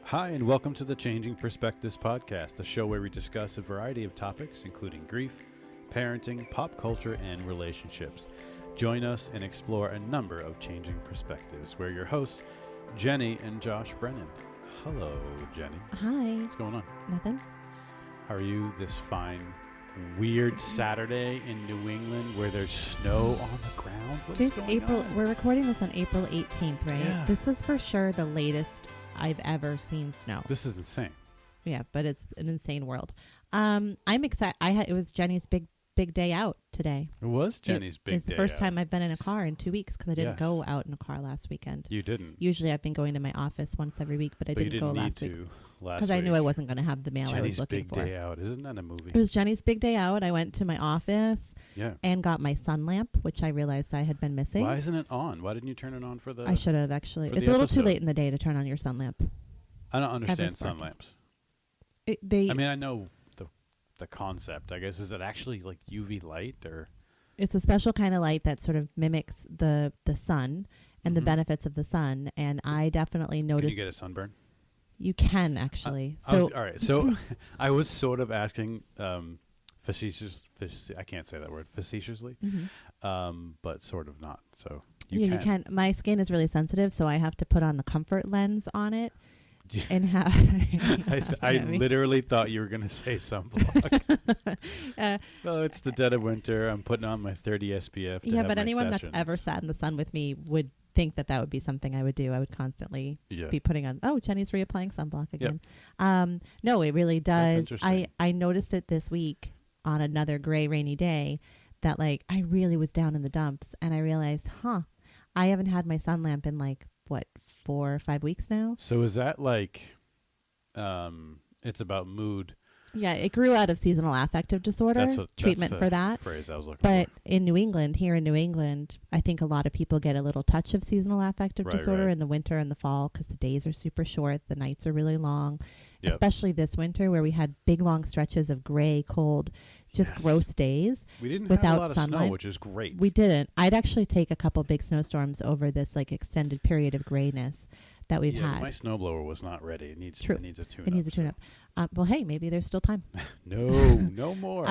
Hi, and welcome to the Changing Perspectives podcast, the show where we discuss a variety of topics, including grief, parenting, pop culture, and relationships. Join us and explore a number of changing perspectives. We're your hosts, Jenni and Josh Brennan. Hello, Jenni. Hi. What's going on? Nothing. How are you this fine, weird Saturday in New England where there's snow on the ground? What's Today's going April. on? We're recording this on April 18th, right? Yeah. This is for sure the latest I've ever seen snow. This is insane. Yeah, but it's an insane world. I'm excited. It was Jenny's big day out today. It was Jenny's big day. It's the first out. time I've been in a car in 2 weeks because I didn't Yes. go out in a car last weekend. You didn't. Usually I've been going to my office once every week, but I But you didn't go didn't last need week to last because I knew week. I wasn't going to have the mail I Jenny's was looking big for. day out. Isn't that a movie? It was Jenny's big day out. I went to my office Yeah. and got my sun lamp, which I realized I had been missing. Why isn't it on? Why didn't you turn it on for the... I should have actually. for It's the a little too episode? late in the day to turn on your sun lamp. I don't understand sun sparking. lamps. I mean, I know the concept. I guess, is it actually like UV light or... It's a special kind of light that sort of mimics the sun and the Mhm. benefits of the sun. And I definitely Can noticed you get a sunburn? you can actually. All right. So I was sort of asking I can't say that word, facetiously, Mhm. but sort of not. So You can. My skin is really sensitive, so I have to put on the comfort lens on it and have. I literally thought you were going to say sunblock. Well, it's the dead of winter. I'm putting on my 30 SPF. To Yeah, have but my anyone sessions. that's ever sat in the sun with me would think that would be something I would do. I would constantly be putting on, Jenny's reapplying sunblock again. No, it really does. interesting. I noticed it this week on another gray, rainy day that like I really was down in the dumps and I realized, I haven't had my sun lamp in like, 4 or 5 weeks now? So is that like, it's about mood? Yeah, it grew out of seasonal affective disorder, treatment that's for the that. phrase I was looking But for. in New England, here in New England, I think a lot of people get a little touch of seasonal affective disorder right. in the winter and the fall because the days are super short, the nights are really long, Yep. especially this winter where we had big, long stretches of gray, cold, just Yes. gross days. We didn't without have a lot of sunlight. snow, which is great. We didn't. I'd actually take a couple big snowstorms over this like extended period of grayness that we've yeah, had. my snowblower was not ready. It needs True. It needs a tune-up. It needs a tune-up. Well, hey, maybe there's still time. No more.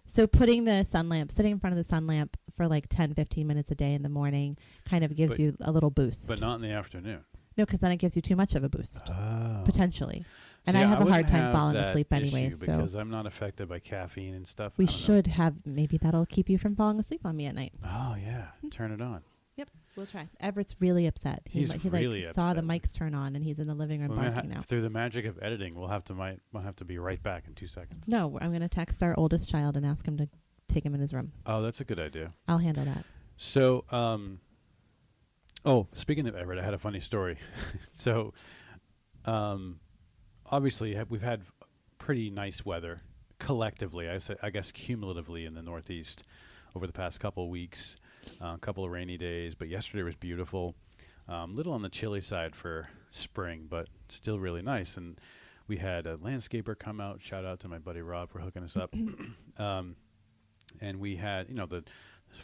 So putting the sun lamp, sitting in front of the sun lamp for like 10, 15 minutes a day in the morning kind of gives But- you a little boost. But not in the afternoon. No, because then it gives you too much of a boost, Oh. potentially. And See, I have a hard wouldn't time have falling that asleep issue anyway. So because I'm not affected by caffeine and stuff. we I don't know. should have, maybe that'll keep you from falling asleep on me at night. Oh, yeah. Turn it on. Yep, we'll try. Everett's really upset. He's he really saw the upset. mics turn on and he's in the living room We're gonna barking now. through the magic of editing, we'll have to be right back in 2 seconds. No, I'm going to text our oldest child and ask him to take him in his room. Oh, that's a good idea. I'll handle that. So, speaking of Everett, I had a funny story. So, obviously, we've had pretty nice weather collectively. I guess cumulatively in the Northeast over the past couple of weeks. A couple of rainy days, but yesterday was beautiful. Little on the chilly side for spring, but still really nice. And we had a landscaper come out. Shout out to my buddy Rob for hooking us up. And we had, the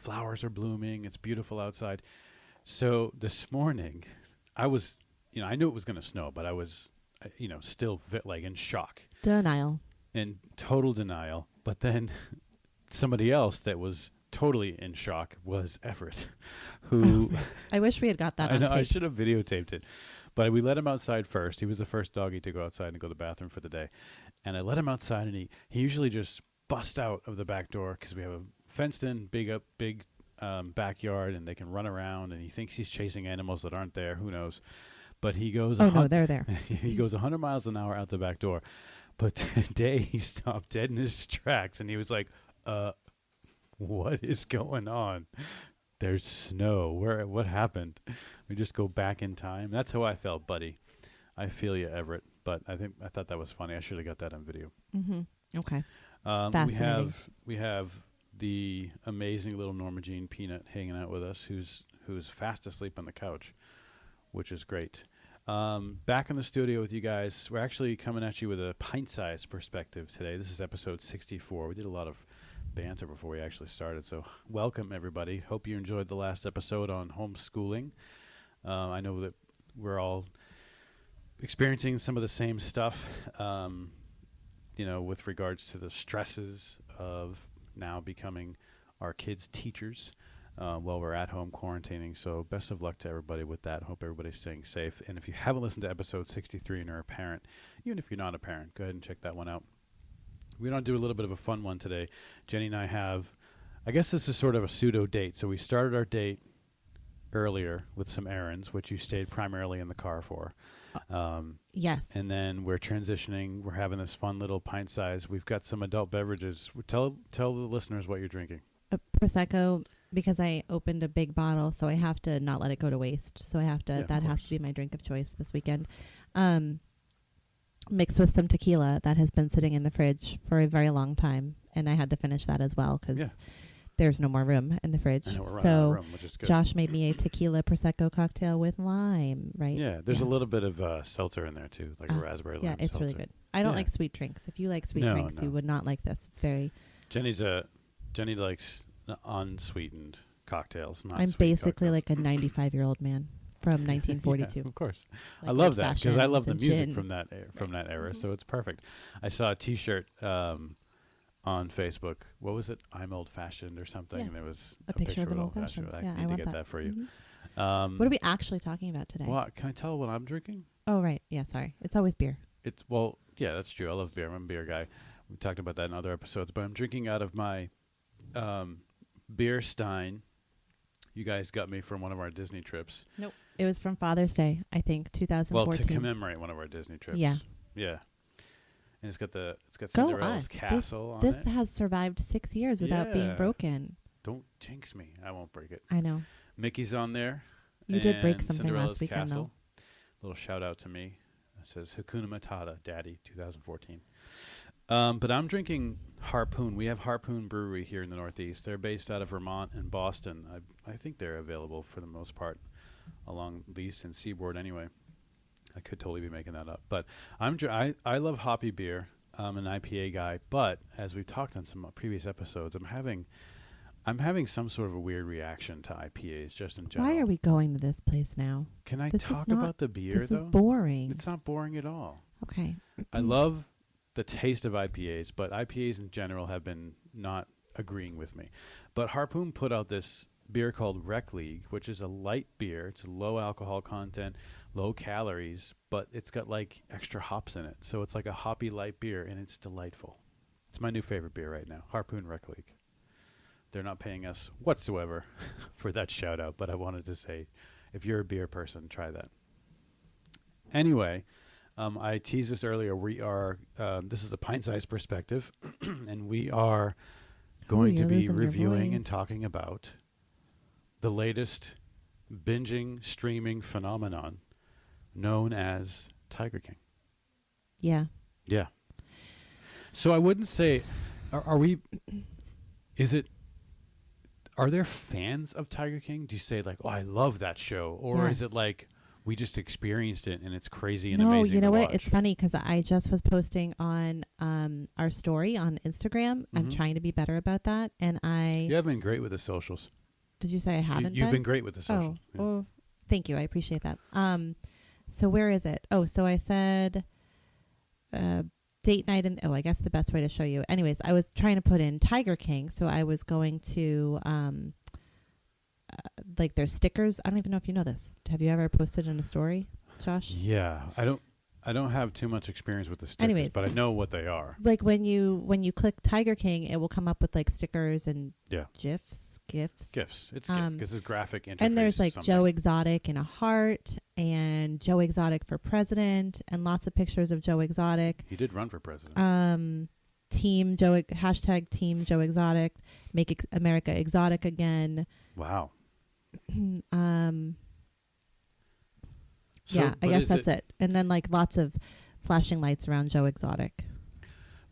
flowers are blooming. It's beautiful outside. So this morning, I was, I knew it was going to snow, but I was, still in shock. Denial. In total denial. But then somebody else that was totally in shock was Everett, who I wish we had got that I on know tape. I should have videotaped it, but we let him outside first. He was the first doggy to go outside and go to the bathroom for the day, and I let him outside, and he usually just busts out of the back door because we have a fenced-in big backyard, and they can run around. And he thinks he's chasing animals that aren't there. Who knows? But he goes. Oh no, they're there. He goes 100 miles an hour out the back door. But today he stopped dead in his tracks, and he was like, what is going on? There's snow. What happened? We just go back in time. That's how I felt, buddy. I feel you, Everett. But I thought that was funny. I should have got that on video. Mm-hmm. Okay. Fascinating. We have the amazing little Norma Jean Peanut hanging out with us, who's fast asleep on the couch, which is great. Back in the studio with you guys. We're actually coming at you with a pint-sized perspective today. This is episode 64. We did a lot of banter before we actually started, so welcome everybody. Hope you enjoyed the last episode on homeschooling. I know that we're all experiencing some of the same stuff, with regards to the stresses of now becoming our kids' teachers while we're at home quarantining. So best of luck to everybody with that. Hope everybody's staying safe. And if you haven't listened to episode 63 and are a parent, even if you're not a parent, go ahead and check that one out. We're going to do a little bit of a fun one today. Jenny and I have, I guess this is sort of a pseudo date. So we started our date earlier with some errands, which you stayed primarily in the car for. Yes. And then we're transitioning. We're having this fun little pint size. We've got some adult beverages. Tell the listeners what you're drinking. A Prosecco, because I opened a big bottle, so I have to not let it go to waste. So I have to, that has to be my drink of choice this weekend. Mixed with some tequila that has been sitting in the fridge for a very long time. And I had to finish that as well because there's no more room in the fridge. I know, we're running out so of room, which is good. Josh made me a tequila Prosecco cocktail with lime, right? Yeah, there's a little bit of seltzer in there too, like a raspberry lime. Yeah, it's seltzer. really good. I don't like sweet drinks. If you like sweet drinks, you would not like this. It's very... Jenny likes unsweetened cocktails, not I'm sweet basically cocktails. like a 95-year-old man from 1942. Yeah, of course. Like I love that because I love the and music gin. from that era, so it's perfect. I saw a T-shirt on Facebook. What was it? I'm old-fashioned or something. Yeah. And there was A picture of an old-fashioned. I Yeah, need I to want get that for you. Mm-hmm. What are we actually talking about today? Well, can I tell what I'm drinking? Oh, right. Yeah, sorry. It's always beer. Yeah, that's true. I love beer. I'm a beer guy. We talked about that in other episodes, but I'm drinking out of my beer stein. You guys got me from one of our Disney trips. Nope. It was from Father's Day, I think, 2014. Well, to commemorate one of our Disney trips. Yeah. Yeah. And it's got Go Cinderella's us. castle on this it. has survived 6 years without being broken. Don't jinx me. I won't break it. I know. Mickey's on there. You did break and something Cinderella's last weekend, castle. Little shout out to me. It says Hakuna Matata, Daddy, 2014. But I'm drinking Harpoon. We have Harpoon Brewery here in the Northeast. They're based out of Vermont and Boston. I think they're available for the most part along the eastern seaboard anyway. I could totally be making that up. But I love hoppy beer. I'm an IPA guy. But as we've talked on some previous episodes, I'm having some sort of a weird reaction to IPAs just in general. Why are we going to this place now? Can I This is talk not- about the beer, This though? is boring. It's not boring at all. Okay. I love the taste of IPAs, but IPAs in general have been not agreeing with me. But Harpoon put out this beer called Rec League, which is a light beer. It's low alcohol content, low calories, but it's got like extra hops in it. So it's like a hoppy light beer, and it's delightful. It's my new favorite beer right now, Harpoon Rec League. They're not paying us whatsoever for that shout out, but I wanted to say, if you're a beer person, try that. Anyway, I teased this earlier. We are, this is a pint-sized perspective, and we are going to be reviewing and talking about the latest binging streaming phenomenon known as Tiger King. Yeah. Yeah. So I wouldn't say, are there fans of Tiger King? Do you say like, oh, I love that show? Or is it like, we just experienced it and it's crazy and amazing? No, you know to what? watch? It's funny because I just was posting on our story on Instagram. I'm trying to be better about that. And You have been great with the socials. Did you say I haven't You've been great with the socials. Oh, thank you. I appreciate that. So where is it? Oh, so I said date night. I guess the best way to show you. Anyways, I was trying to put in Tiger King. So I was going to like their stickers. I don't even know if you know this. Have you ever posted in a story, Josh? Yeah. I don't have too much experience with the stickers, Anyways, but I know what they are. Like when you click Tiger King, it will come up with like stickers and gifs. It's GIF because it's graphic interface. And there's like something. Joe Exotic in a heart and Joe Exotic for president and lots of pictures of Joe Exotic. He did run for president. Team Joe hashtag Team Joe Exotic, make America exotic again. Wow. Yeah, I guess that's it. And then like lots of flashing lights around Joe Exotic.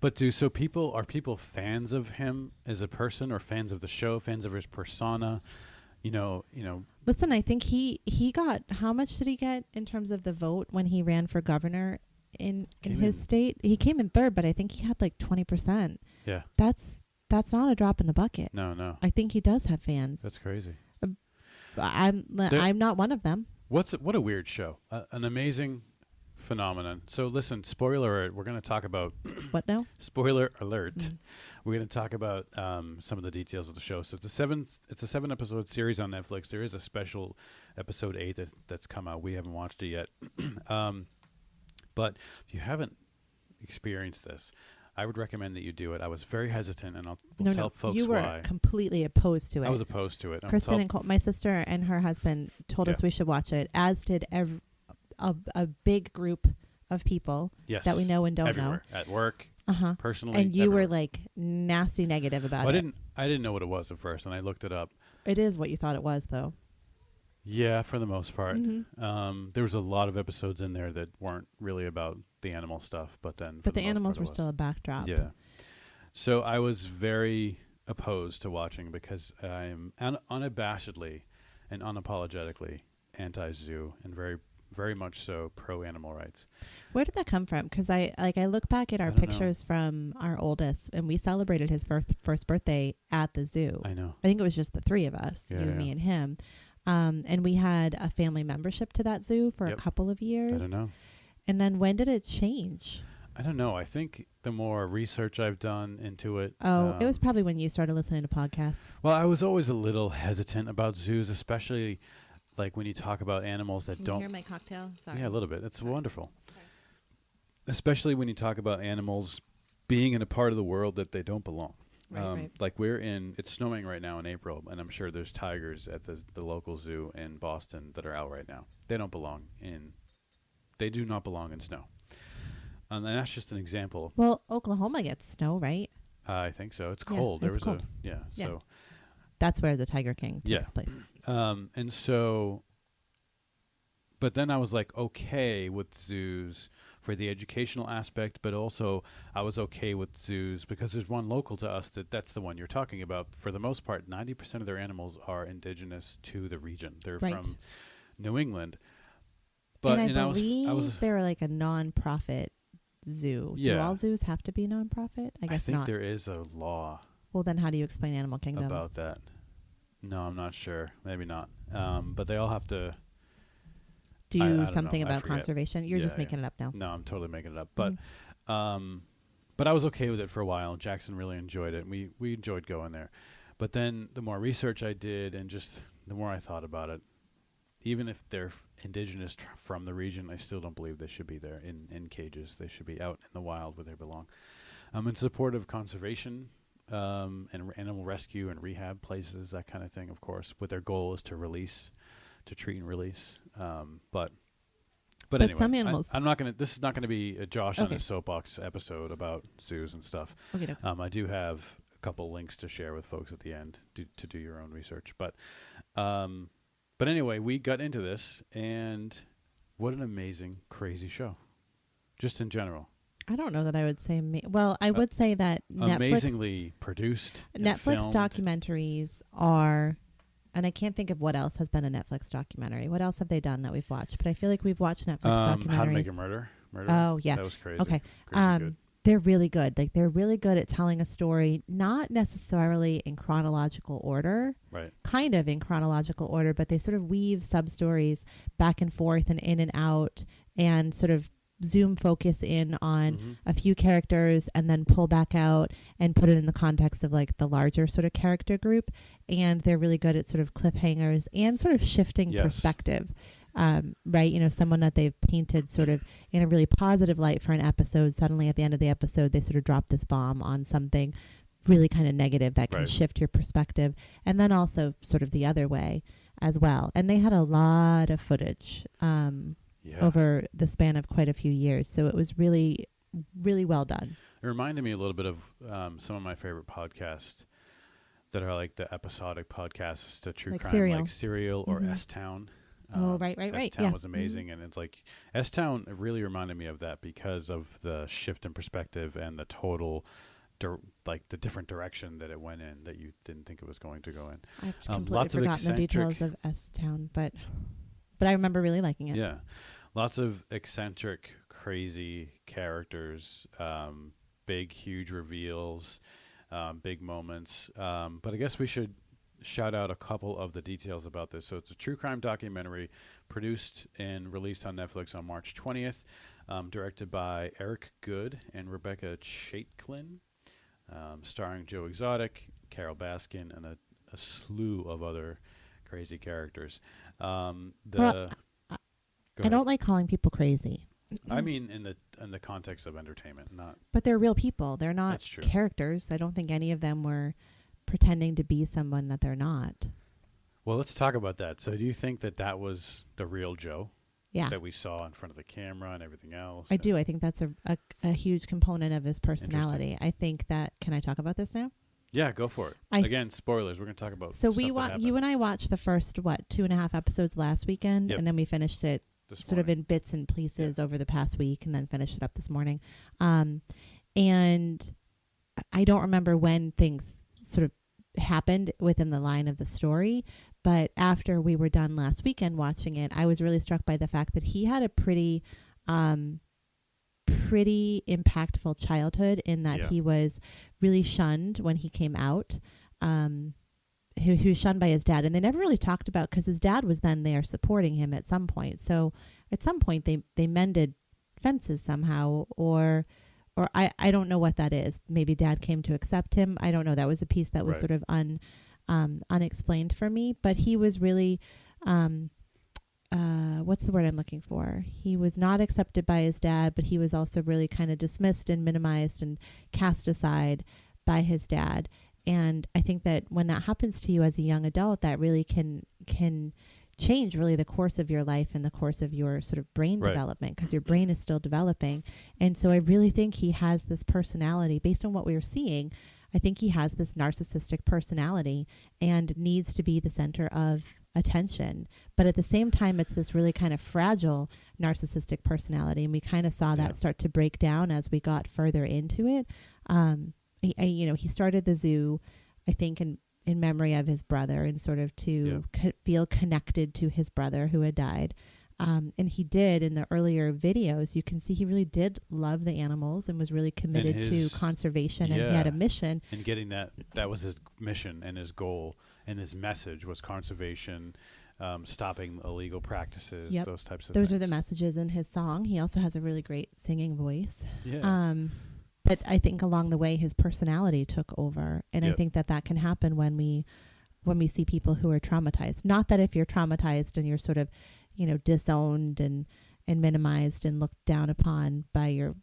But are people fans of him as a person, or fans of the show, fans of his persona? You know. Listen, I think he got, how much did he get in terms of the vote when he ran for governor in his state? He came in third, but I think he had like 20%. Yeah. That's not a drop in the bucket. No. I think he does have fans. That's crazy. I'm not one of them. What a weird show. An amazing, phenomenon. So listen, spoiler alert, we're going to talk about What now? spoiler alert. Mm. We're going to talk about some of the details of the show. So it's a 7-episode series on Netflix. There is a special episode 8 that's come out. We haven't watched it yet. But if you haven't experienced this, I would recommend that you do it. I was very hesitant, and we'll tell folks you were why. completely opposed to it. I was opposed to it. Kristen and my sister and her husband told us we should watch it, as did a big group of people that we know and don't everywhere. At work, personally, and you everywhere. were like nasty negative about it. I didn't know what it was at first, and I looked it up. It is what you thought it was, though. Yeah, for the most part. Mm-hmm. There was a lot of episodes in there that weren't really about the animal stuff, but then the animals were still a backdrop. Yeah. So I was very opposed to watching because I'm unabashedly and unapologetically anti-zoo and very, very much so pro-animal rights. Where did that come from? Because I look back at our pictures from our oldest, and we celebrated his first birthday at the zoo. I know. I think it was just the three of us, me, and him. And we had a family membership to that zoo for a couple of years. I don't know. And then when did it change? I don't know. I think the more research I've done into it. It was probably when you started listening to podcasts. Well, I was always a little hesitant about zoos, especially like when you talk about animals that don't. Can you hear my cocktail? Sorry. Yeah, a little bit. It's wonderful. Sorry. Especially when you talk about animals being in a part of the world that they don't belong. Right. Like it's snowing right now in April, and I'm sure there's tigers at the local zoo in Boston that are out right now. They do not belong in snow. And that's just an example. Well, Oklahoma gets snow, right? I think so. It's cold. It's cold. So that's where the Tiger King takes place. And so, but then I was like, okay with zoos for the educational aspect, but also I was okay with zoos because there's one local to us that's the one you're talking about. For the most part, 90% of their animals are indigenous to the region. They're from New England. But and I believe they were like a non-profit zoo. Yeah. Do all zoos have to be non-profit? I guess not. I think there is a law. Well, then how do you explain Animal Kingdom? About that. No, I'm not sure. Maybe not. But they all have to do something about conservation. You're just making it up now. No, I'm totally making it up. But but I was okay with it for a while. Jackson really enjoyed it. And we enjoyed going there. But then the more research I did and just the more I thought about it, even if they're indigenous from the region, I still don't believe they should be there in cages. They should be out in the wild where they belong. I'm in support of conservation and animal rescue and rehab places, that kind of thing, of course, with their goal is to treat and release. But anyway, some animals. This is not gonna be a Josh on his soapbox episode about zoos and stuff. Okay. I do have a couple links to share with folks at the end to do your own research. But anyway, we got into this, and what an amazing, crazy show, just in general. I don't know that I would say. I would say that amazingly produced. Netflix documentaries are, and I can't think of what else has been a Netflix documentary. What else have they done that we've watched? But I feel like we've watched Netflix documentaries. How to Make a Murder. Oh yeah, that was crazy. Okay, crazy good. They're really good. Like they're really good at telling a story, not necessarily in chronological order. Right. Kind of in chronological order, but they sort of weave sub-stories back and forth and in and out and sort of zoom focus in on a few characters and then pull back out and put it in the context of like the larger sort of character group. And they're really good at sort of cliffhangers and sort of shifting perspective. Right? Someone that they've painted sort of in a really positive light for an episode, suddenly at the end of the episode, they sort of drop this bomb on something really kind of negative that can shift your perspective. And then also sort of the other way as well. And they had a lot of footage over the span of quite a few years. So it was really, really well done. It reminded me a little bit of some of my favorite podcasts that are like the episodic podcasts to true crime, like Serial or S-Town. Right. S-Town was amazing, and it's like S-Town really reminded me of that because of the shift in perspective and the total, the different direction that it went in that you didn't think it was going to go in. I've completely forgotten the details of S-Town, but I remember really liking it. Yeah, lots of eccentric, crazy characters, big, huge reveals, big moments. But I guess we should shout out a couple of the details about this. So it's a true crime documentary produced and released on Netflix on March 20th. directed by Eric Good and Rebecca Chaitlin, starring Joe Exotic, Carol Baskin, and a slew of other crazy characters. Well, Go I ahead. don't like calling people crazy. I mean, in the context of entertainment, not. But they're real people. They're not That's true. characters. I don't think any of them were pretending to be someone that they're not. Well, let's talk about that. So, do you think that was the real Joe Yeah, that we saw in front of the camera and everything else? I do. I think that's a huge component of his personality. I think that. Can I talk about this now? Yeah, go for it. Again, spoilers. We're going to talk about. So stuff you and I watched the first 2.5 episodes last weekend, Yep. and then we finished it this sort of morning. in bits and pieces over the past week, and then finished it up this morning. And I don't remember when things sort of happened within the line of the story, but after we were done last weekend watching it, I was really struck by the fact that he had a pretty impactful childhood, in that he was really shunned when he came out. He was shunned by his dad, and they never really talked about, because his dad was then there supporting him at some point. So at some point they mended fences somehow, or I don't know what that is. Maybe dad came to accept him. I don't know. That was a piece that was Right. sort of unexplained for me. But he was really, what's the word I'm looking for? He was not accepted by his dad, but he was also really kind of dismissed and minimized and cast aside by his dad. And I think that when that happens to you as a young adult, that really can change really the course of your life and the course of your sort of brain Right. development, because your brain is still developing. And so I really think he has this personality based on what we were seeing. I think he has this narcissistic personality and needs to be the center of attention. But at the same time, it's this really kind of fragile narcissistic personality. And we kind of saw that start to break down as we got further into it. He started the zoo, I think, in memory of his brother, and sort of to feel connected to his brother who had died. And he did, in the earlier videos, you can see he really did love the animals and was really committed to conservation, and he had a mission. And getting that was his mission and his goal, and his message was conservation, stopping illegal practices, those types of things. Those are the messages in his song. He also has a really great singing voice. Yeah. But I think along the way, his personality took over. And I think that can happen when we see people who are traumatized. Not that if you're traumatized and you're sort of, disowned and minimized and looked down upon by your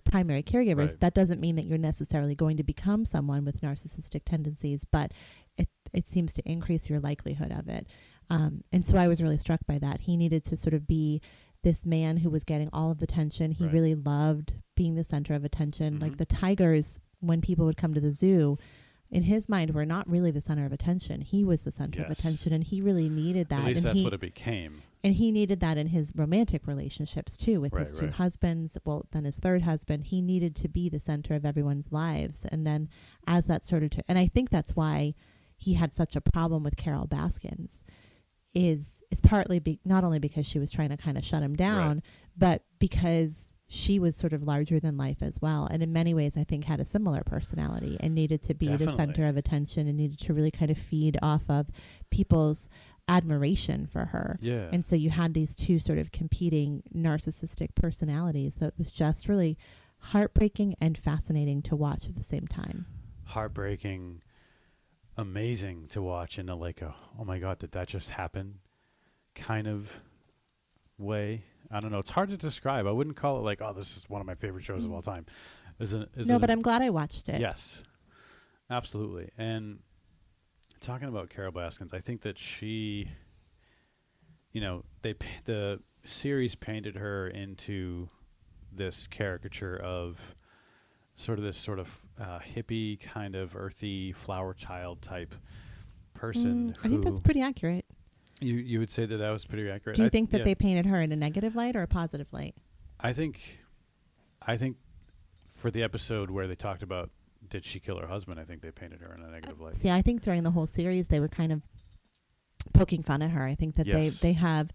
primary caregivers, that doesn't mean that you're necessarily going to become someone with narcissistic tendencies, but it seems to increase your likelihood of it. And so I was really struck by that. He needed to sort of be this man who was getting all of the attention. He really loved being the center of attention. Mm-hmm. Like the tigers, when people would come to the zoo, in his mind, were not really the center of attention. He was the center of attention, and he really needed that. At least and that's what it became. And he needed that in his romantic relationships too, with his two husbands. Well, then his third husband, he needed to be the center of everyone's lives. And then as that started to, and I think that's why he had such a problem with Carol Baskins, is partly not only because she was trying to kind of shut him down, but because she was sort of larger than life as well. And in many ways, I think had a similar personality and needed to be the center of attention, and needed to really kind of feed off of people's admiration for her. Yeah. And so you had these two sort of competing narcissistic personalities that was just really heartbreaking and fascinating to watch at the same time. Heartbreaking, amazing to watch in a oh my God, did that just happen kind of way. I don't know. It's hard to describe. I wouldn't call it this is one of my favorite shows of all time. But I'm glad I watched it. Yes, absolutely. And talking about Carol Baskins, I think that she, the series painted her into this caricature of this hippie kind of earthy flower child type person. I think that's pretty accurate. You would say that was pretty accurate. Do you think that they painted her in a negative light or a positive light? I think for the episode where they talked about did she kill her husband, I think they painted her in a negative light. See, I think during the whole series they were kind of poking fun at her. I think that they have,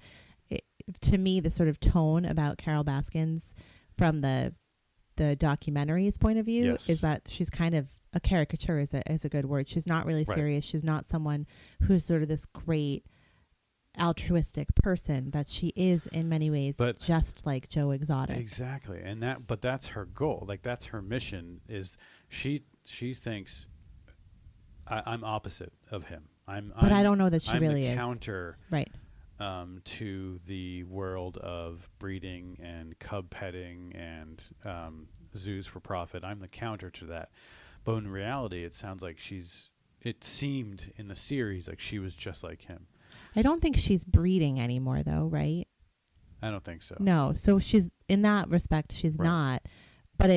to me, the sort of tone about Carol Baskins from the documentary's point of view is that she's kind of a caricature is a good word. She's not really serious. She's not someone who's sort of this great altruistic person, that she is in many ways But just like Joe Exotic. exactly, and but that's her goal. Like that's her mission. Is she thinks I'm opposite of him. But I don't know that she I'm really the is. counter Right. to the world of breeding and cub petting and zoos for profit. I'm the counter to that. But in reality, it sounds like it seemed in the series like she was just like him. I don't think she's breeding anymore, though, right? I don't think so. No. So she's, in that respect, she's Right. not. But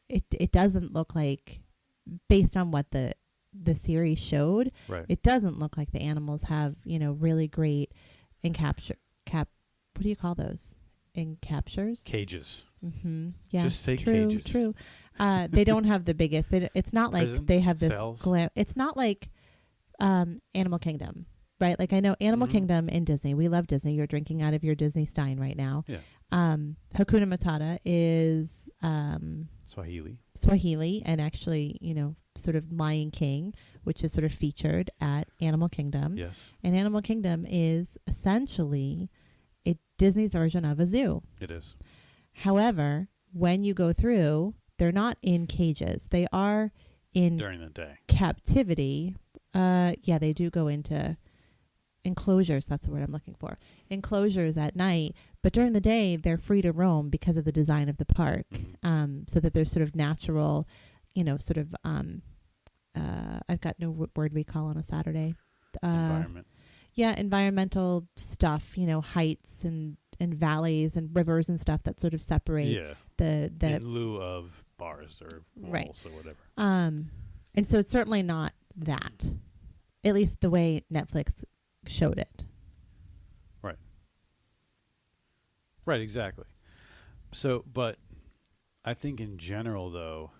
it doesn't look like, based on what the series showed, Right. it doesn't look like the animals have, really great what do you call those? Encaptures? Cages. Mm-hmm. Yeah. Just say true, cages. True. They don't have the biggest. It's not like Prisons, they have this cells. It's not like Animal Kingdom, right? Like I know Animal Mhm. Kingdom and Disney. We love Disney. You're drinking out of your Disney Stein right now. Yeah. Hakuna Matata is Swahili, and actually, sort of Lion King, which is sort of featured at Animal Kingdom. Yes, And Animal Kingdom is essentially Disney's version of a zoo. it is. However, when you go through, they're not in cages. They are in During the day. captivity. Yeah, they do go into enclosures. That's the word I'm looking for. Enclosures at night. But during the day, they're free to roam because of the design of the park. Mhm. So that there's sort of natural, sort of, I've got no word we call on a Saturday. Environment. Yeah, environmental stuff, heights and valleys and rivers and stuff that sort of separate Yeah. the In lieu of bars or walls Right. or whatever. and so it's certainly not that, at least the way Netflix showed it. Right, exactly. So, but I think in general, though,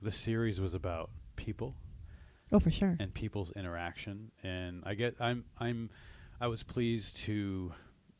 the series was about people Oh, for sure. and people's interaction, and I was pleased to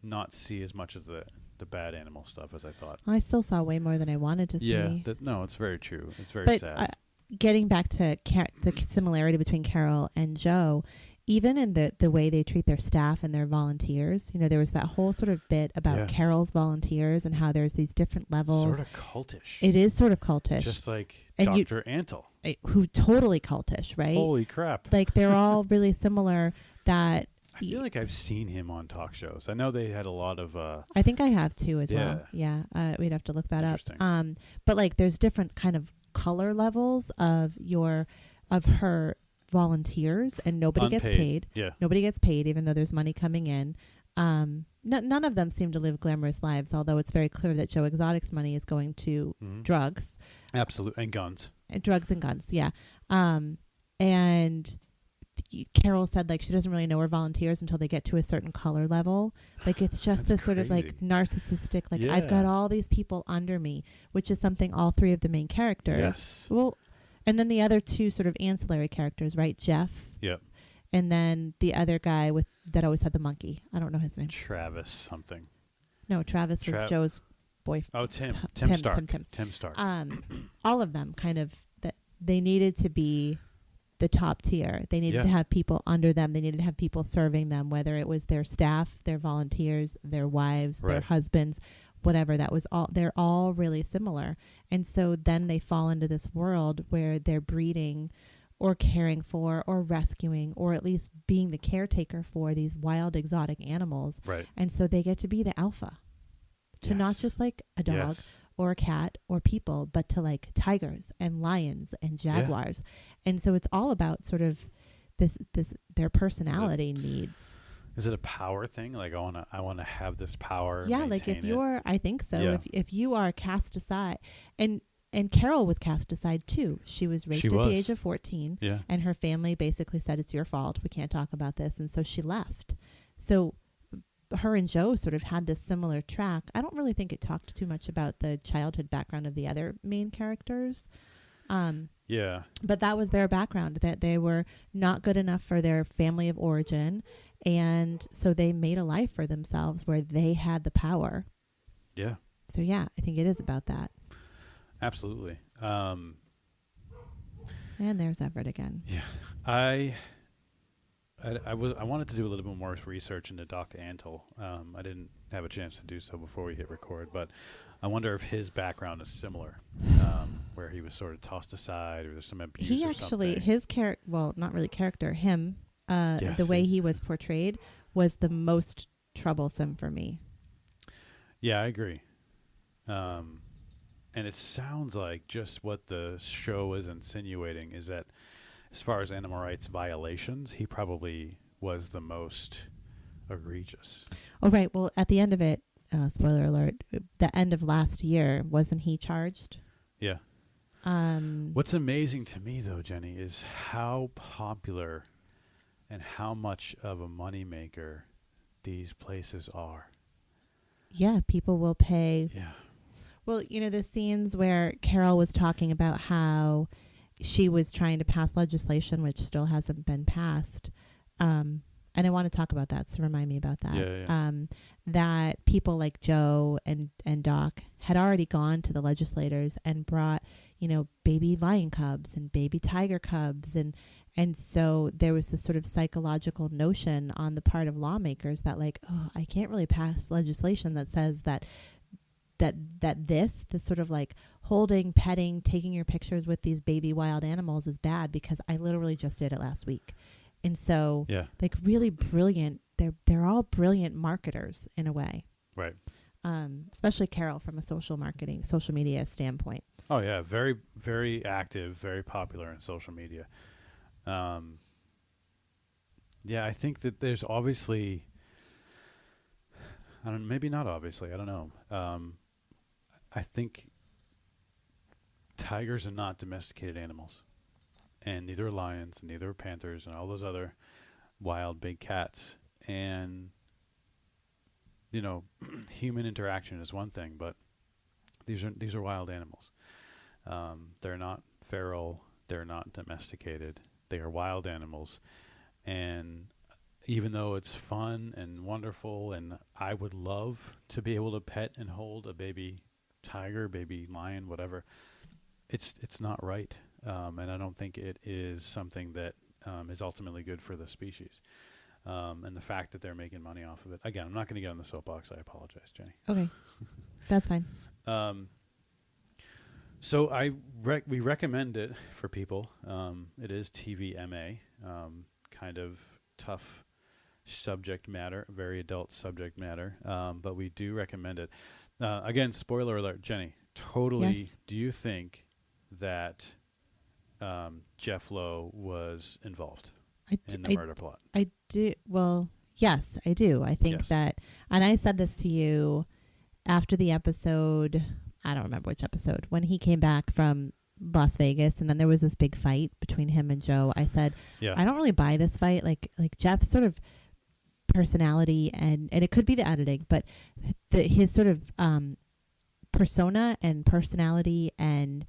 not see as much of the bad animal stuff as I thought. I still saw way more than I wanted to see. Yeah, no, it's very true. It's very But sad. getting back to the similarity between Carol and Joe, even in the way they treat their staff and their volunteers, there was that whole sort of bit about Yeah. Carol's volunteers and how there's these different levels. Sort of cultish. It is sort of cultish. Just like And Dr. Antle. Who totally cultish, right? Holy crap. Like they're all really similar. That I feel like I've seen him on talk shows. I know they had a lot of I think I have too as well. Yeah. Yeah, we'd have to look that up. Interesting. But like there's different kind of color levels of her volunteers, and nobody gets unpaid. paid. Yeah. Nobody gets paid, even though there's money coming in. None of them seem to live glamorous lives, although it's very clear that Joe Exotic's money is going to Mhm. drugs. Absolutely. And guns. Drugs and guns, yeah. And Carol said like she doesn't really know her volunteers until they get to a certain color level. Like it's just That's this sort of like narcissistic, like I've got Yeah. all these people under me, which is something all three of the main characters. Yes. Well, and then the other two sort of ancillary characters, right? Jeff. Yep. And then the other guy that always had the monkey. I don't know his name. Travis something. No, Travis was Joe's boyfriend. Oh, Tim. Tim Stark. Tim. Stark. All of them kind of that they needed to be the top tier. They needed Yeah. to have people under them. They needed to have people serving them, whether it was their staff, their volunteers, their wives, their Right. husbands, whatever. That was all. They're all really similar. And so then they fall into this world where they're breeding or caring for or rescuing or at least being the caretaker for these wild exotic animals. Right. And so they get to be the alpha to not Yes. just like a dog Yes. or a cat or people, but to like tigers and lions and jaguars. And so it's all about sort of this their personality needs. Is it a power thing? Like I wanna have this power. Yeah, like if maintain it? you're, I think so. Yeah. If you are cast aside, and Carol was cast aside too. She was raped at the age of 14, Yeah. and her family basically said it's your fault. We can't talk about this, and so she left. So her and Joe sort of had this similar track. I don't really think it talked too much about the childhood background of the other main characters. Yeah. But that was their background, that they were not good enough for their family of origin. And so they made a life for themselves where they had the power. Yeah. So, yeah, I think it is about that. Absolutely. And there's Everett again. Yeah. I I wanted to do a little bit more research into Doc Antle. I didn't have a chance to do so before we hit record, but I wonder if his background is similar, where he was sort of tossed aside or there's some abuse He or actually, something. his character, well, not really character, him, Yeah, the way see. he was portrayed was the most troublesome for me. Yeah, I agree. And it sounds like just what the show is insinuating is that as far as animal rights violations, he probably was the most egregious. Oh, right. Well, at the end of it, spoiler alert, the end of last year, wasn't he charged? Yeah. What's amazing to me, though, Jenny, is how popular and how much of a moneymaker these places are. Yeah, people will pay. Yeah. Well, the scenes where Carol was talking about how she was trying to pass legislation, which still hasn't been passed. And I want to talk about that, so remind me about that. Yeah. That people like Joe and Doc had already gone to the legislators and brought, baby lion cubs and baby tiger cubs. And so there was this sort of psychological notion on the part of lawmakers that like, oh, I can't really pass legislation that says that this sort of like holding, petting, taking your pictures with these baby wild animals is bad because I literally just did it last week. And so like really brilliant, they're all brilliant marketers in a way. Right. Especially Carol from a social media standpoint. Oh, yeah. Very, very active, very popular in social media. Yeah, I think that there's obviously, maybe not obviously, I don't know. I think tigers are not domesticated animals, and neither are lions, and neither are panthers, and all those other wild big cats. And human interaction is one thing, but these are wild animals. They're not feral. They're not domesticated. They are wild animals, and even though it's fun and wonderful, and I would love to be able to pet and hold a baby tiger, baby lion, whatever, it's not right, and I don't think it is something that is ultimately good for the species. And the fact that they're making money off of it. Again, I'm not going to get on the soapbox. I apologize, Jenny. Okay, that's fine. So we recommend it for people. It is TVMA, kind of tough subject matter, very adult subject matter, but we do recommend it. Again, spoiler alert, Jenny, totally. Yes. Do you think that Jeff Lowe was involved in the murder plot? I do. Well, yes, I do. I think that, and I said this to you after the episode, I don't remember which episode, when he came back from Las Vegas and then there was this big fight between him and Joe. I said, I don't really buy this fight. Like Jeff's sort of personality and it could be the editing, but his sort of persona and personality and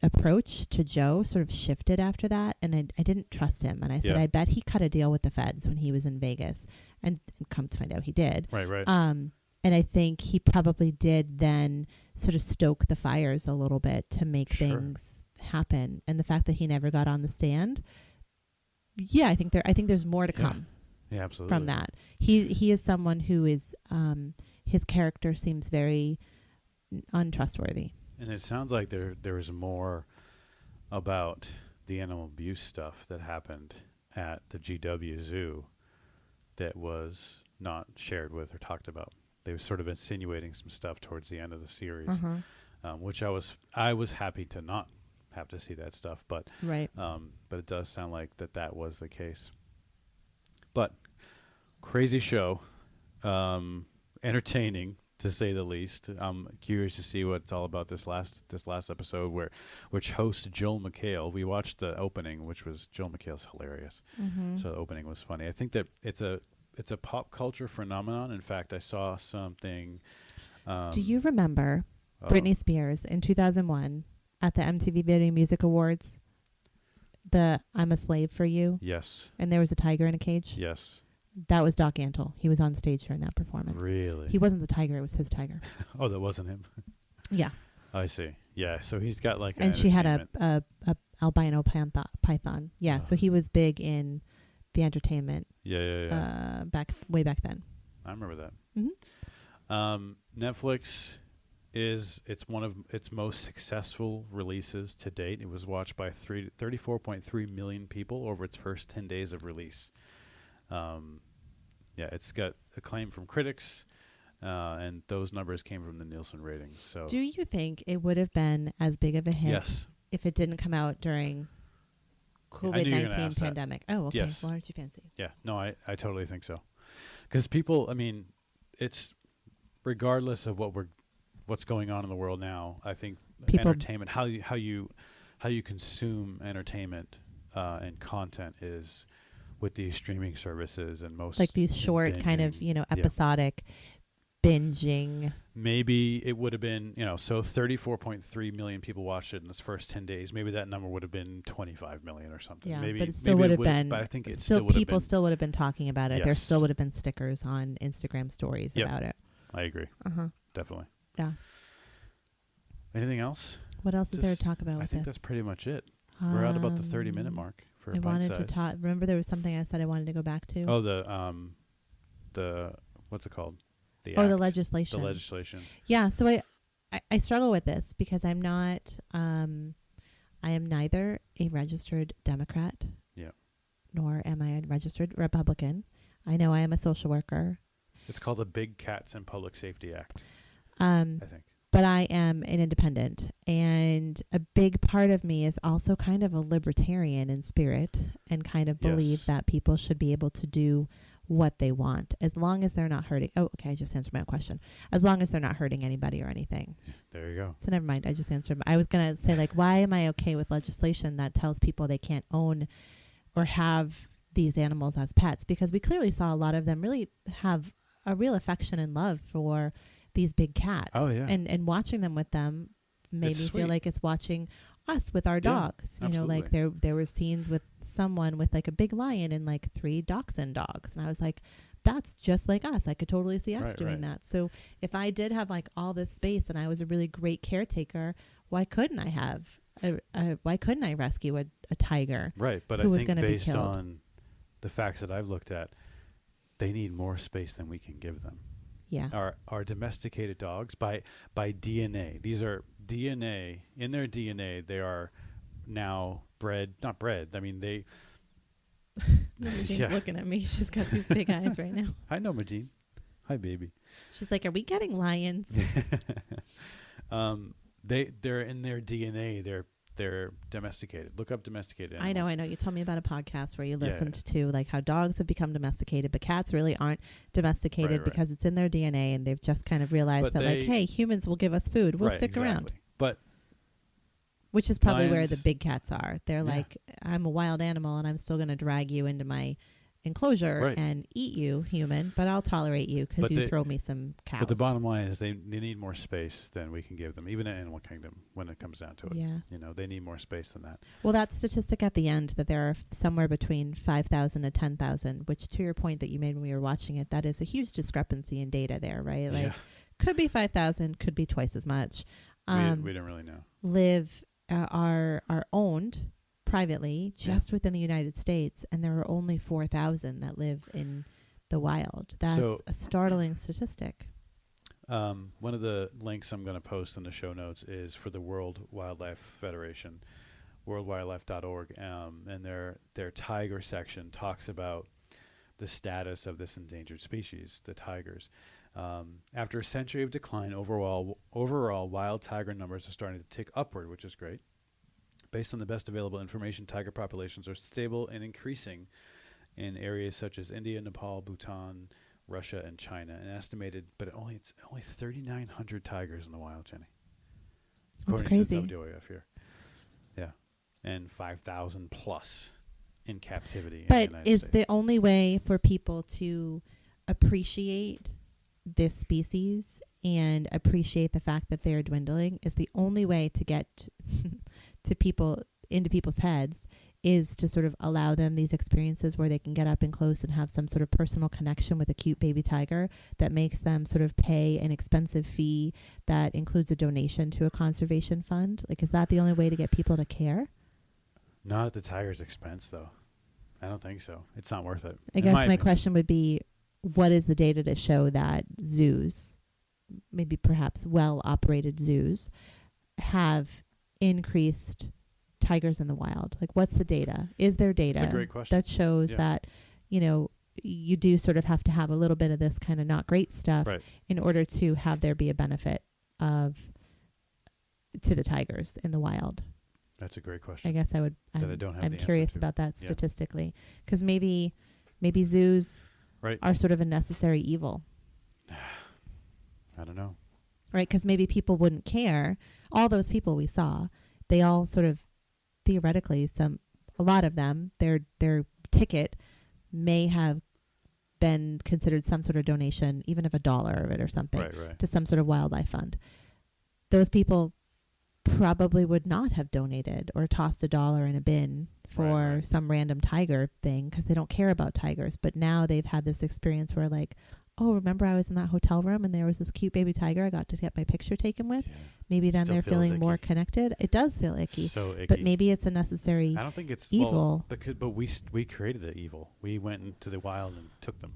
approach to Joe sort of shifted after that, and I didn't trust him. And I said, I bet he cut a deal with the feds when he was in Vegas, and come to find out he did. Right. And I think he probably did then sort of stoke the fires a little bit to make things happen. And the fact that he never got on the stand, I think there's more to come. Yeah, absolutely. From that. He is someone who is his character seems very untrustworthy. And it sounds like there was more about the animal abuse stuff that happened at the GW Zoo that was not shared with or talked about. They were sort of insinuating some stuff towards the end of the series, which I was happy to not have to see that stuff, but it does sound like that was the case. But crazy show, entertaining to say the least. I'm curious to see what it's all about this last episode, which hosts Joel McHale. We watched the opening, which was Joel McHale's hilarious. So the opening was funny. I think that it's a pop culture phenomenon. In fact, I saw something. Do you remember Britney Spears in 2001 at the MTV Video Music Awards? The "I'm a Slave for You"? Yes. And there was a tiger in a cage? Yes. That was Doc Antle. He was on stage during that performance. Really? He wasn't the tiger. It was his tiger. Oh, that wasn't him? Yeah. I see. Yeah, so he's got like and she had a albino python. Yeah, so he was big in the entertainment. Yeah. Way back then. I remember that. Mm-hmm. Netflix it's one of its most successful releases to date. It was watched by 34.3 million people over its first 10 days of release. It's got acclaim from critics, and those numbers came from the Nielsen ratings. So, do you think it would have been as big of a hit yes, if it didn't come out during COVID-19 pandemic? Oh, okay. Yes. Well, aren't you fancy? Yeah, no, I totally think so. Because people, I mean, it's regardless of what's going on in the world now. I think entertainment, how you consume entertainment and content is with these streaming services and most like these short kind of episodic binging. Maybe it would have been so 34.3 million people watched it in its first 10 days. Maybe that number would have been 25 million or something. Yeah, maybe, but it still would have been. But I think it still people still would have been talking about it. Yes. There still would have been stickers on Instagram stories about it. I agree. Definitely. Yeah. Anything else? What else is there to talk about with I think this? that's pretty much it. We're at about the 30-minute mark for I wanted Bite to Size. talk. Remember, there was something I said I wanted to go back to. Oh, the what's it called? The legislation. The legislation. Yeah. So I struggle with this because I'm not. I am neither a registered Democrat. Yeah. Nor am I a registered Republican. I know I am a social worker. It's called the Big Cats and Public Safety Act. I think. But I am an independent, and a big part of me is also kind of a libertarian in spirit and kind of believe that people should be able to do what they want as long as they're not hurting. Oh, okay. I just answered my own question. As long as they're not hurting anybody or anything. There you go. So never mind. I just answered. I was going to say, why am I okay with legislation that tells people they can't own or have these animals as pets? Because we clearly saw a lot of them really have a real affection and love for these big cats. Oh, yeah. And watching them with them made me feel like it's watching us with our dogs. Absolutely. There were scenes with someone with a big lion and 3 dachshund dogs. And I was like, that's just like us. I could totally see us doing that. So if I did have all this space and I was a really great caretaker, why couldn't I have why couldn't I rescue a tiger? Right. But I think based on the facts that I've looked at, they need more space than we can give them. Yeah. Our domesticated dogs by DNA. These are DNA. In their DNA, they are now not bred. I mean, they... Majine's looking at me. She's got these big eyes right now. I know, Majine. Hi, baby. She's like, are we getting lions? They're in their DNA. They're domesticated. Look up domesticated animals. I know. You told me about a podcast where you listened to how dogs have become domesticated, but cats really aren't domesticated because it's in their DNA, and they've just kind of realized that hey, humans will give us food. We'll stick around. But which is probably where the big cats are. They're like, I'm a wild animal, and I'm still going to drag you into my enclosure and eat you, human, but I'll tolerate you because you throw me some cows. But the bottom line is they need more space than we can give them, even in Animal Kingdom, when it comes down to it. Yeah. They need more space than that. Well, that statistic at the end that there are somewhere between 5,000 and 10,000, which to your point that you made when we were watching it, that is a huge discrepancy in data there, right? Could be 5,000, could be twice as much. We don't really know. Are owned privately just within the United States, and there are only 4,000 that live in the wild. That's a startling statistic. One of the links I'm going to post in the show notes is for the World Wildlife Federation, worldwildlife.org, and their tiger section talks about the status of this endangered species, the tigers. After a century of decline, overall wild tiger numbers are starting to tick upward, which is great. Based on the best available information, tiger populations are stable and increasing in areas such as India, Nepal, Bhutan, Russia, and China. An estimated, but it's only 3,900 tigers in the wild, Jenny. That's crazy. According to WWF here. Yeah, and 5,000 plus in captivity. But in the United States. The only way for people to appreciate this species and appreciate the fact that they are dwindling is the only way to get into people's heads is to sort of allow them these experiences where they can get up and close and have some sort of personal connection with a cute baby tiger that makes them sort of pay an expensive fee that includes a donation to a conservation fund. Is that the only way to get people to care? Not at the tiger's expense, though. I don't think so. It's not worth it. I guess my question would be, what is the data to show that zoos, maybe perhaps well-operated zoos, have increased tigers in the wild? Like, what's the data? Is there data That's a great question. that shows that, you do sort of have to have a little bit of this kind of not great stuff in order to have there be a benefit to the tigers in the wild? That's a great question. I guess I'm curious about that statistically, because maybe zoos are sort of a necessary evil. I don't know. Right, because maybe people wouldn't care. All those people we saw, they all sort of theoretically, a lot of them, their ticket may have been considered some sort of donation, even if $1 of it or something, to some sort of wildlife fund. Those people probably would not have donated or tossed $1 in a bin for some random tiger thing, because they don't care about tigers. But now they've had this experience where, like, oh, remember I was in that hotel room and there was this cute baby tiger I got to get my picture taken with? Yeah. Maybe then they're feeling more connected. It does feel icky. So icky. But maybe it's a necessary I don't think it's evil. Well, but we created the evil. We went into the wild and took them.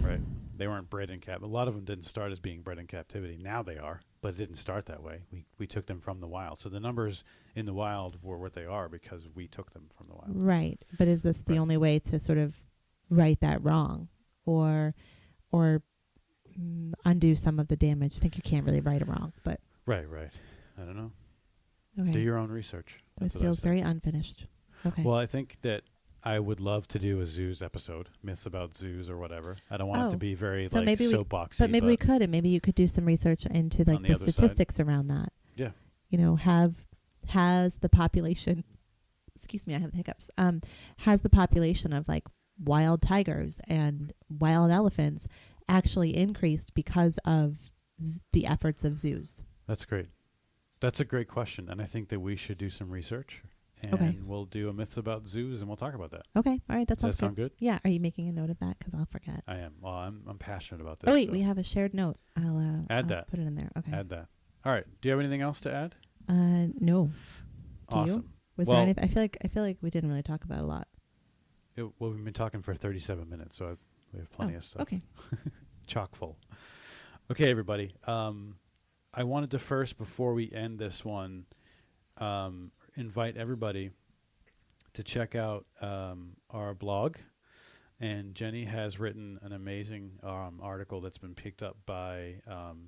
Right? They weren't bred in captivity. A lot of them didn't start as being bred in captivity. Now they are, but it didn't start that way. We took them from the wild. So the numbers in the wild were what they are because we took them from the wild. Right. But is this the only way to sort of right that wrong or undo some of the damage? I think you can't really right a wrong, but... Right. I don't know. Okay. Do your own research. This feels very unfinished. Okay. Well, I think that I would love to do a zoos episode, myths about zoos or whatever. I don't want it to be very soapboxy. But maybe we could, and maybe you could do some research into like the statistics around that. Yeah. Has the population, excuse me, I have the hiccups, has the population of like wild tigers and wild elephants actually increased because of the efforts of zoos? That's great. That's a great question. And I think that we should do some research. And we'll do a myths about zoos, and we'll talk about that. Okay. All right. That sounds good. Does that sound good? Yeah. Are you making a note of that? Because I'll forget. I am. Well, I'm passionate about this. Oh, wait. We have a shared note. I'll add that. Put it in there. Okay. Add that. All right. Do you have anything else to add? No. Do awesome. you? Was there anything? I feel like we didn't really talk about a lot. Well, we've been talking for 37 minutes, so we have plenty of stuff. Okay. Chock full. Okay, everybody. I wanted to first, before we end this one, invite everybody to check out our blog. And Jenny has written an amazing article that's been picked up by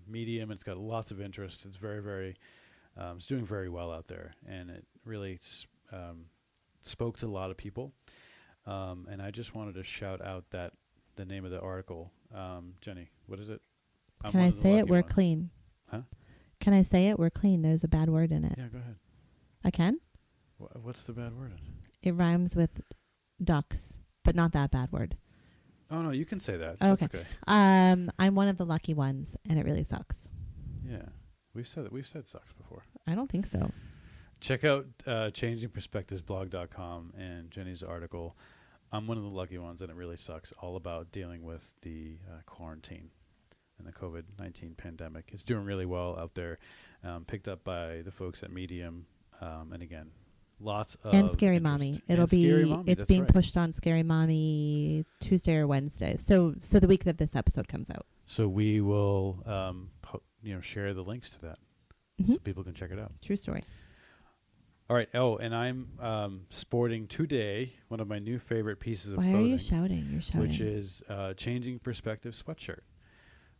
Medium. It's got lots of interest. It's very, very, it's doing very well out there. And it really spoke to a lot of people. And I just wanted to shout out the name of the article. Jenny, what is it? Can I say it? We're clean. Huh? Can I say it? We're clean. There's a bad word in it. Yeah, go ahead. I can? What's the bad word in it? It rhymes with ducks, but not that bad word. Oh, no, you can say that. Okay. That's okay. I'm one of the lucky ones, and it really sucks. Yeah. We've said sucks before. I don't think so. Check out changingperspectivesblog.com and Jenny's article. I'm one of the lucky ones, and it really sucks, all about dealing with the quarantine and the COVID-19 pandemic. It's doing really well out there, picked up by the folks at Medium, and again, lots of and Scary interest. Mommy. It's being pushed on Scary Mommy Tuesday or Wednesday. So the week that this episode comes out. So we will share the links to that so people can check it out. True story. All right. Oh, and I'm sporting today one of my new favorite pieces of clothing. Why are you shouting? You're shouting. Which is Changing Perspective sweatshirt,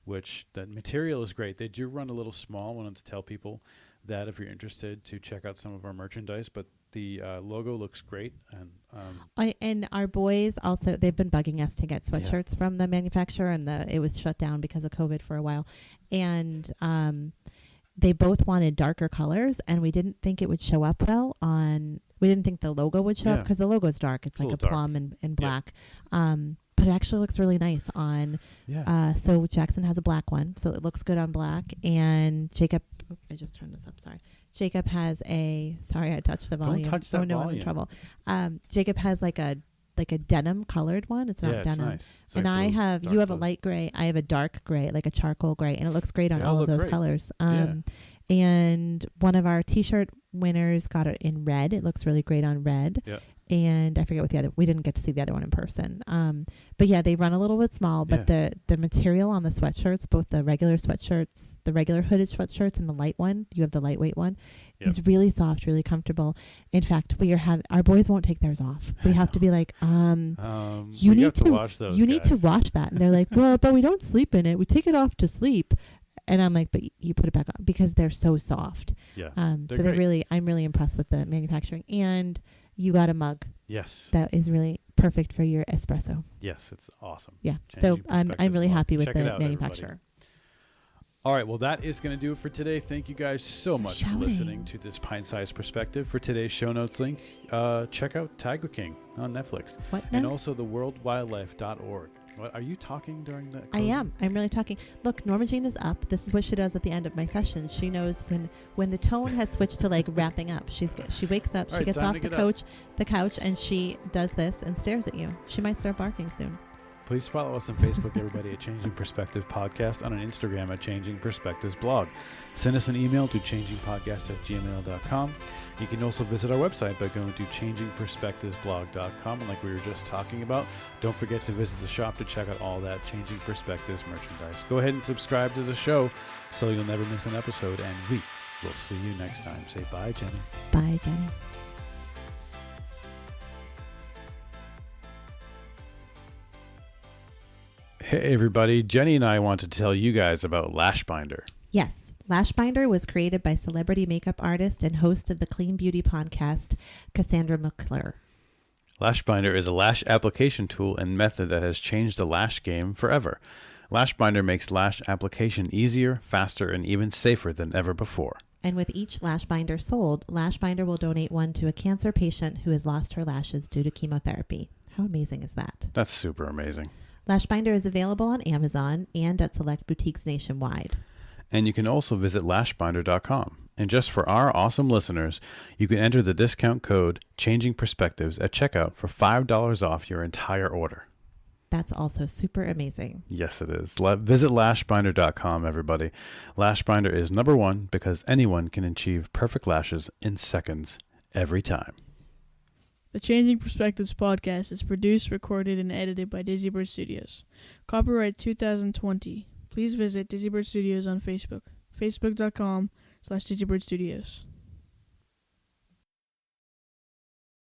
which the material is great. They do run a little small. I wanted to tell people that if you're interested to check out some of our merchandise, but the logo looks great. And our boys also, they've been bugging us to get sweatshirts from the manufacturer, and it was shut down because of COVID for a while. And they both wanted darker colors, and we didn't think it would show up well we didn't think the logo would show up because the logo is dark. It's like a plum and black. But it actually looks really nice on. Yeah. So Jackson has a black one, so it looks good on black. And Jacob, I just turned this up. Sorry. Jacob has sorry, I touched the volume. Don't touch that volume. I'm in trouble. Jacob has like a denim colored one. It's not denim. Nice. It's and like you have a light gray. I have a dark gray, like a charcoal gray, and it looks great on all of those colors. And one of our T-shirt winners got it in red. It looks really great on red. Yeah. and I forget what we didn't get to see the other one in person. But yeah, they run a little bit small, but the material on the sweatshirts, both the regular sweatshirts, the regular hooded sweatshirts, and the light one, you have the lightweight one, is really soft, really comfortable. In fact, our boys won't take theirs off. We have to be like, you need to wash those. You need to wash that, and they're like, well, but we don't sleep in it. We take it off to sleep. And I'm like, but you put it back on because they're so soft. Yeah. So I'm really impressed with the manufacturing. And you got a mug. Yes. That is really perfect for your espresso. Yes, it's awesome. Yeah. So I'm really happy with the manufacturer. Everybody. All right. Well, that is going to do it for today. Thank you guys so much for listening to this pint-sized perspective. For today's show notes link, check out Tiger King on Netflix. What? And also the worldwildlife.org. What, are you talking during that? I am. I'm really talking. Look, Norma Jean is up. This is what she does at the end of my session. She knows when the tone has switched to like wrapping up. She wakes up, she gets off the couch, and she does this and stares at you. She might start barking soon. Please follow us on Facebook, everybody, at Changing Perspective Podcast, on Instagram at Changing Perspectives Blog. Send us an email to changingpodcast@gmail.com. You can also visit our website by going to changingperspectivesblog.com. And like we were just talking about, don't forget to visit the shop to check out all that Changing Perspectives merchandise. Go ahead and subscribe to the show so you'll never miss an episode, and we will see you next time. Say bye, Jenny. Bye, Jenny. Hey everybody, Jenny and I want to tell you guys about Lashbinder. Yes, Lashbinder was created by celebrity makeup artist and host of the Clean Beauty podcast, Cassandra McClure. Lashbinder is a lash application tool and method that has changed the lash game forever. Lashbinder makes lash application easier, faster, and even safer than ever before. And with each Lashbinder sold, Lashbinder will donate one to a cancer patient who has lost her lashes due to chemotherapy. How amazing is that? That's super amazing. Lashbinder is available on Amazon and at select boutiques nationwide. And you can also visit lashbinder.com. And just for our awesome listeners, you can enter the discount code Changing Perspectives at checkout for $5 off your entire order. That's also super amazing. Yes, it is. Visit lashbinder.com, everybody. Lashbinder is number one because anyone can achieve perfect lashes in seconds every time. The Changing Perspectives podcast is produced, recorded, and edited by Dizzy Studios. Copyright 2020. Please visit Dizzy Studios on Facebook. Facebook.com/Dizzy Studios.